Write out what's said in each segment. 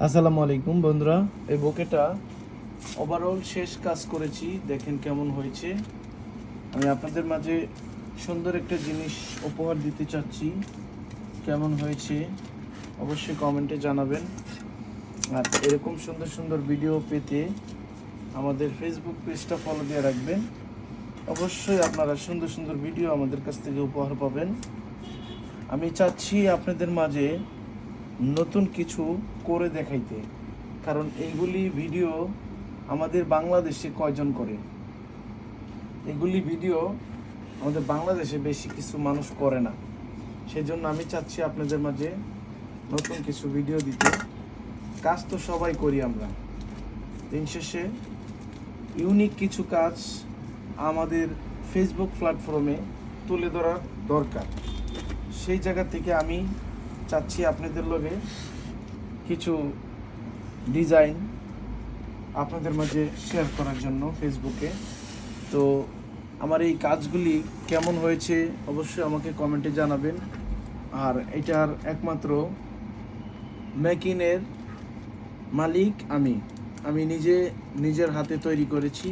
আসসালামু আলাইকুম বন্ধুরা, এই বোকেটা ওভারঅল শেষ কাজ করেছি, দেখেন কেমন হয়েছে। আমি আপনাদের মাঝে সুন্দর একটা জিনিস উপহার দিতে চাচ্ছি। কেমন হয়েছে অবশ্যই কমেন্টে জানাবেন। আর এরকম সুন্দর সুন্দর ভিডিও পেতে আমাদের ফেসবুক পেজটা ফলো দিয়ে রাখবেন। অবশ্যই আপনারা সুন্দর সুন্দর ভিডিও আমাদের কাছ থেকে উপহার পাবেন। আমি চাচ্ছি আপনাদের মাঝে নতুন কিছু করে দেখাইতে, কারণ এইগুলি ভিডিও আমাদের বাংলাদেশে কয়জন করে। এগুলি ভিডিও আমাদের বাংলাদেশে বেশি কিছু মানুষ করে না, সেজন্য আমি চাচ্ছি আপনাদের মাঝে নতুন কিছু ভিডিও দিতে। কাজ তো সবাই করি আমরা, দিন শেষে ইউনিক কিছু কাজ আমাদের ফেসবুক প্ল্যাটফর্মে তুলে ধরার দরকার। সেই জায়গা থেকে আমি চাচ্ছি আপনাদের লগে কিছু ডিজাইন আপনাদের মাঝে শেয়ার করার জন্য ফেসবুকে। তো আমার এই কাজগুলি কেমন হয়েছে অবশ্যই আমাকে কমেন্টে জানাবেন। আর এটার একমাত্র মেকিংয়ের মালিক আমি নিজের হাতে তৈরি করেছি।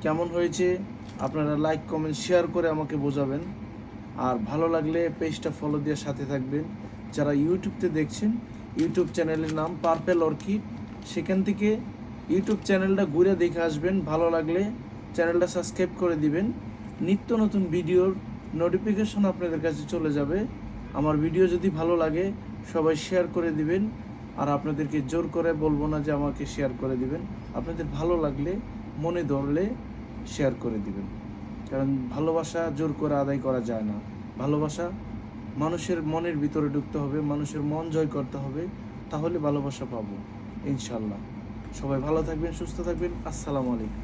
কেমন হয়েছে আপনারা লাইক কমেন্ট শেয়ার করে আমাকে বোঝাবেন। আর ভালো লাগলে পেজটা ফলো দিয়ে সাথে থাকবেন। যারা ইউটিউবতে দেখছেন, ইউটিউব চ্যানেলের নাম পার্পেল অর্কিড, সেখান থেকে ইউটিউব চ্যানেলটা ঘুরে দেখে আসবেন। ভালো লাগলে চ্যানেলটা সাবস্ক্রাইব করে দিবেন। নিত্য নতুন ভিডিওর নোটিফিকেশন আপনাদের কাছে চলে যাবে। আমার ভিডিও যদি ভালো লাগে সবাই শেয়ার করে দিবেন। আর আপনাদেরকে জোর করে বলবো না যে আমাকে শেয়ার করে দিবেন, আপনাদের ভালো লাগলে মনে ধরলে শেয়ার করে দিবেন। কারণ ভালোবাসা জোর করে আদায় করা যায় না। ভালোবাসা মানুষের মনের ভিতরে ঢুকতে হবে, মানুষের মন জয় করতে হবে, তাহলে ভালোবাসা পাবো ইনশাল্লাহ। সবাই ভালো থাকবেন, সুস্থ থাকবেন। আসসালামু আলাইকুম।